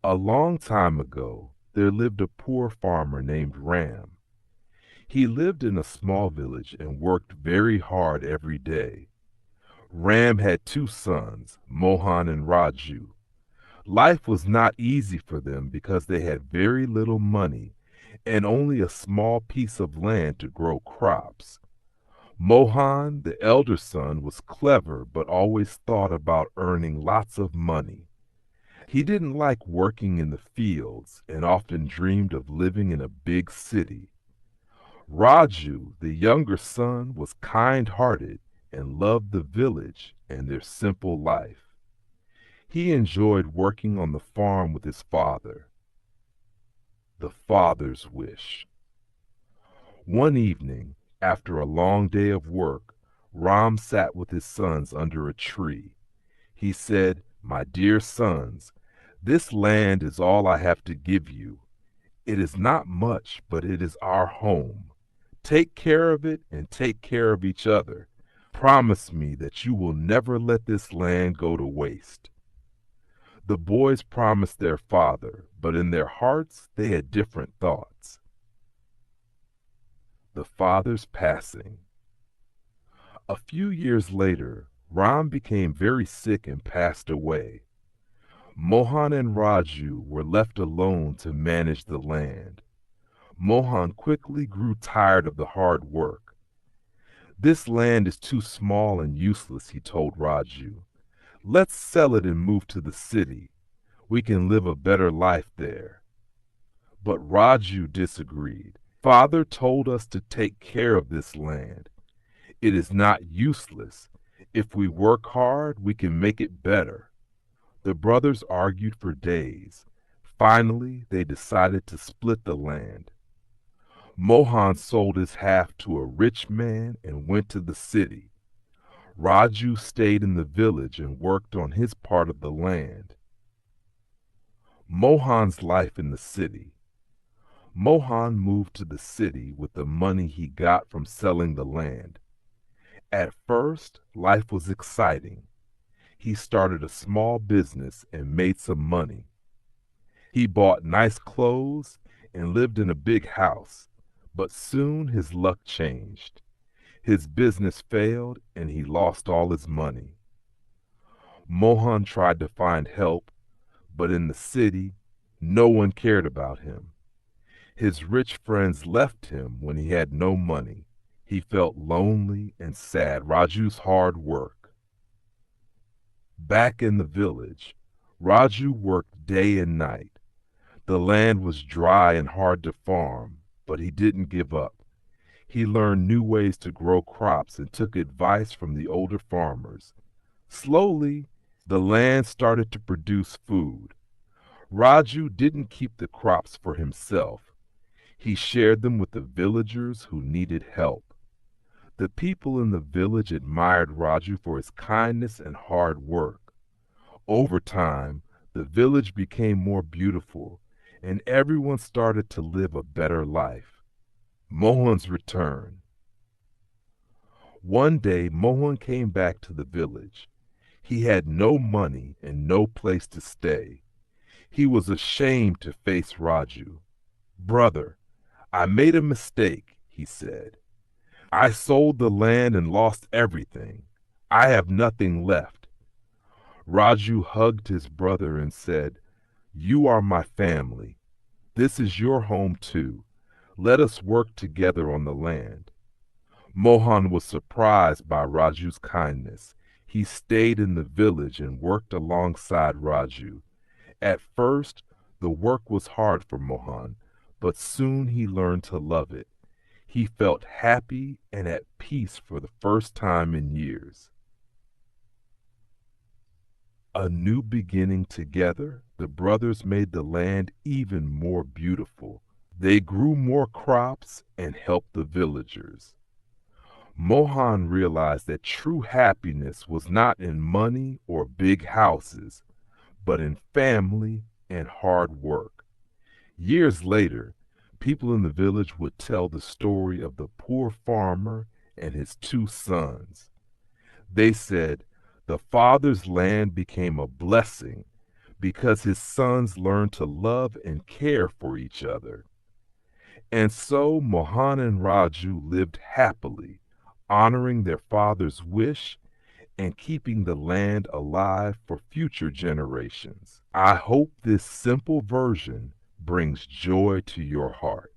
A long time ago, there lived a poor farmer named Ram. He lived in a small village and worked very hard every day. Ram had two sons, Mohan and Raju. Life was not easy for them because they had very little money and only a small piece of land to grow crops. Mohan, the elder son, was clever but always thought about earning lots of money. He didn't like working in the fields and often dreamed of living in a big city. Raju, the younger son, was kind-hearted and loved the village and their simple life. He enjoyed working on the farm with his father. The father's wish. One evening, after a long day of work, Ram sat with his sons under a tree. He said, "My dear sons, this land is all I have to give you. It is not much, but it is our home. Take care of it and take care of each other. Promise me that you will never let this land go to waste." The boys promised their father, but in their hearts they had different thoughts. The father's passing. A few years later, Ram became very sick and passed away. Mohan and Raju were left alone to manage the land. Mohan quickly grew tired of the hard work. "This land is too small and useless," he told Raju. "Let's sell it and move to the city. We can live a better life there." But Raju disagreed. "Father told us to take care of this land. It is not useless. If we work hard, we can make it better." The brothers argued for days. Finally, they decided to split the land. Mohan sold his half to a rich man and went to the city. Raju stayed in the village and worked on his part of the land. Mohan's life in the city. Mohan moved to the city with the money he got from selling the land. At first, life was exciting. He started a small business and made some money. He bought nice clothes and lived in a big house, but soon his luck changed. His business failed and he lost all his money. Mohan tried to find help, but in the city, no one cared about him. His rich friends left him when he had no money. He felt lonely and sad. Raju's hard work. Back in the village, Raju worked day and night. The land was dry and hard to farm, but he didn't give up. He learned new ways to grow crops and took advice from the older farmers. Slowly, the land started to produce food. Raju didn't keep the crops for himself. He shared them with the villagers who needed help. The people in the village admired Raju for his kindness and hard work. Over time, the village became more beautiful, and everyone started to live a better life. Mohan's return. One day, Mohan came back to the village. He had no money and no place to stay. He was ashamed to face Raju. "Brother, I made a mistake," he said. "I sold the land and lost everything. I have nothing left." Raju hugged his brother and said, "You are my family. This is your home too. Let us work together on the land." Mohan was surprised by Raju's kindness. He stayed in the village and worked alongside Raju. At first, the work was hard for Mohan, but soon he learned to love it. He felt happy and at peace for the first time in years. A new beginning together, the brothers made the land even more beautiful. They grew more crops and helped the villagers. Mohan realized that true happiness was not in money or big houses, but in family and hard work. Years later, people in the village would tell the story of the poor farmer and his two sons. They said, "The father's land became a blessing because his sons learned to love and care for each other. And so Mohan and Raju lived happily, honoring their father's wish and keeping the land alive for future generations. I hope this simple version brings joy to your heart.